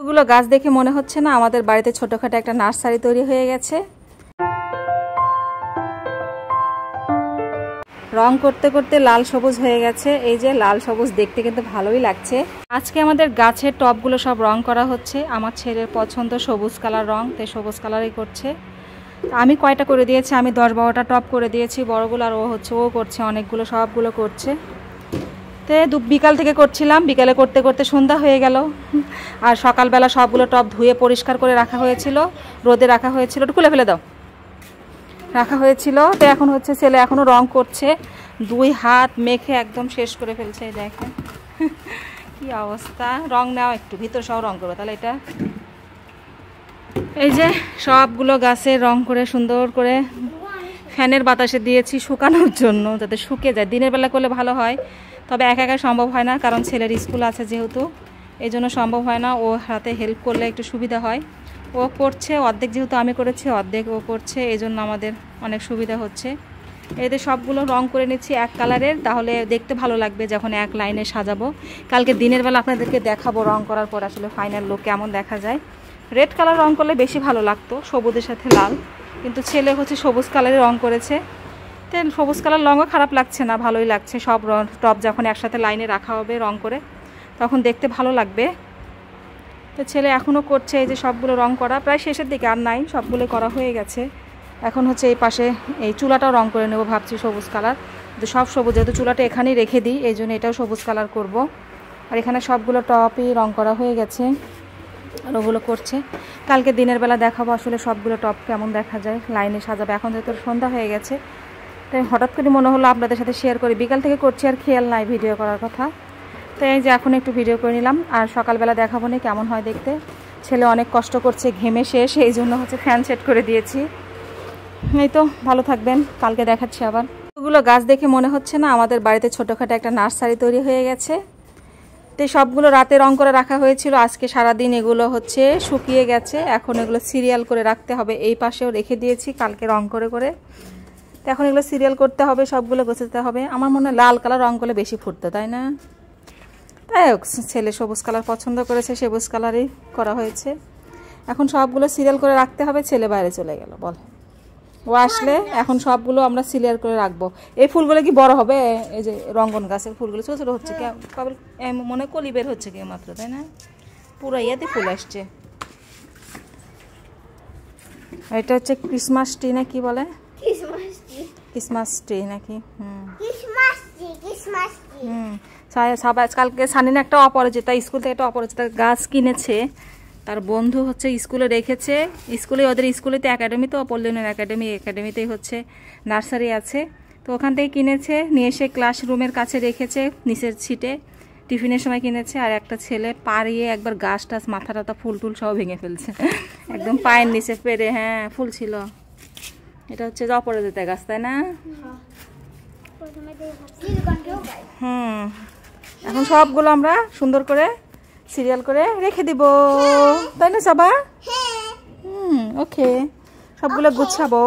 ওগুলো গাছ দেখে মনে হচ্ছে না আমাদের বাড়িতে ছোটখাটো একটা নার্সারি তৈরি হয়ে গেছে। রং করতে করতে লাল সবুজ হয়ে গেছে। এই যে লাল সবুজ দেখতে কিন্তু ভালোই লাগছে। আজকে আমাদের গাছের টবগুলো সব রং করা হচ্ছে। আমার ছেলের পছন্দ সবুজ কালার রং, তাই সবুজ কালারই করছে। আমি কয়টা করে দিয়েছি, আমি 10-12টা টব করে দিয়েছি বড়গুলো, আর ও করছে অনেকগুলো, সবগুলো করছে। তো বিকাল থেকে করছিলাম, বিকালে করতে করতে সন্ধ্যা হয়ে গেল। আর সকালবেলা সবগুলো টব ধুয়ে পরিষ্কার করে রাখা হয়েছিল, রোদে রাখা হয়েছিল, একটু খুলে ফেলে দাও, রাখা হয়েছিল। তো এখন হচ্ছে ছেলে এখনও রং করছে, 2 হাত মেখে একদম শেষ করে ফেলছে। দেখেন কি অবস্থা। রং নেওয়া একটু ভিতর সহ রং করো তাহলে। এটা এই যে সবগুলো গাছে রং করে সুন্দর করে ফ্যানের বাতাসে দিয়েছি শুকানোর জন্য, যাতে শুকে যায়। দিনের বেলা করলে ভালো হয়, তবে একা একা সম্ভব হয় না, কারণ ছেলের স্কুল আছে যেহেতু, এই জন্য সম্ভব হয় না। ও হাতে হেল্প করলে একটু সুবিধা হয়। ও করছে অর্ধেক, যেহেতু আমি করেছি অর্ধেক ও করছে, এই জন্য আমাদের অনেক সুবিধা হচ্ছে। এতে সবগুলো রং করে নিচ্ছি এক কালারের, তাহলে দেখতে ভালো লাগবে যখন এক লাইনে সাজাবো। কালকে দিনের বেলা আপনাদেরকে দেখাবো রং করার পর আসলে ফাইনাল লুক কেমন দেখা যায়। রেড কালার রং করলে বেশি ভালো লাগতো, সবুজের সাথে লাল, কিন্তু ছেলে হচ্ছে সবুজ কালারে রং করেছে। তো সবুজ কালার রঙও খারাপ লাগছে না, ভালোই লাগছে। সব টব যখন একসাথে লাইনে রাখা হবে রং করে, তখন দেখতে ভালো লাগবে। তো ছেলে এখনও করছে। এই যে সবগুলো রং করা প্রায় শেষের দিকে, আর নাই, সবগুলো করা হয়ে গেছে। এখন হচ্ছে এই পাশে এই চুলাটাও রং করে নেবো ভাবছি সবুজ কালার। তো সব সবুজ, যেহেতু চুলাটা এখানেই রেখে দিই, এই জন্য এটাও সবুজ কালার করব। আর এখানে সবগুলো টপই রং করা হয়ে গেছে, আর ওগুলো করছে। কালকে দিনের বেলা দেখাবো আসলে সবগুলো টপ কেমন দেখা যায়, লাইনে সাজাবে। এখন যেহেতু সন্ধ্যা হয়ে গেছে, তাই হঠাৎ করে মনে হলো আপনাদের সাথে শেয়ার করি। বিকাল থেকে করছি আর খেয়াল নাই ভিডিও করার কথা, তো এই যে এখন একটু ভিডিও করে নিলাম। আর সকালবেলা দেখাবো না কেমন হয় দেখতে। ছেলে অনেক কষ্ট করছে, ঘেমে শেষ, এই জন্য হচ্ছে ফ্যান সেট করে দিয়েছি। এই তো, ভালো থাকবেন, কালকে দেখাচ্ছি আবার। ওগুলো গাছ দেখে মনে হচ্ছে না আমাদের বাড়িতে ছোটোখাটো একটা নার্সারি তৈরি হয়ে গেছে। তো সবগুলো রাতে রং করে রাখা হয়েছিল, আজকে সারাদিন এগুলো হচ্ছে শুকিয়ে গেছে। এখন এগুলো সিরিয়াল করে রাখতে হবে, এই পাশেও রেখে দিয়েছি কালকে রং করে করে। তো এখন এগুলো সিরিয়াল করতে হবে, সবগুলো গোছাতে হবে। আমার মনে হয় লাল কালার রং করলে বেশি ফুটতো, তাই না? তাই হোক, ছেলে সবুজ কালার পছন্দ করেছে, সবুজ কালারই করা হয়েছে। এখন সবগুলো সিরিয়াল করে রাখতে হবে। ছেলে বাইরে চলে গেল, বল ও আসলে এখন সবগুলো আমরা সিরিয়াল করে রাখবো। এই ফুলগুলো কি বড় হবে? এই যে রঙ্গন গাছের ফুলগুলো ছোটো ছোটো হচ্ছে, কেবল মনে কলি বের হচ্ছে কেউ মাত্র, তাই না? পুরো ইয়াতে ফুল আসছে। এটা হচ্ছে ক্রিসমাস ট্রি না কি বলে, ক্রিসমাস ট্রি নাকি? সবাই কালকে সানিনা একটা অপরাজিতা স্কুল থেকে একটা অপরাজিতা গাছ কিনেছে, তার বন্ধু হচ্ছে স্কুলে রেখেছে। স্কুলে ওদের স্কুলেতে একাডেমি, তো অপরলিনের একাডেমিতেই হচ্ছে নার্সারি আছে, তো ওখান থেকে কিনেছে, নিয়ে এসে ক্লাসরুমের কাছে রেখেছে নিচের সিটে। টিফিনের সময় কিনেছে। আর একটা ছেলে পাড়িয়ে একবার গাছ টাছ মাথা টাথা ফুল টুল সব ভেঙে ফেলছে একদম পায়ের নিচে পেরে। হ্যাঁ, ফুল ছিল। এটা হচ্ছে যে অপরাজিতা গাছ, তাই না? এখন সবগুলো আমরা সুন্দর করে সিরিয়াল করে রেখে দিব, তাই না সাবা? ওকে, সবগুলো গুছাবো।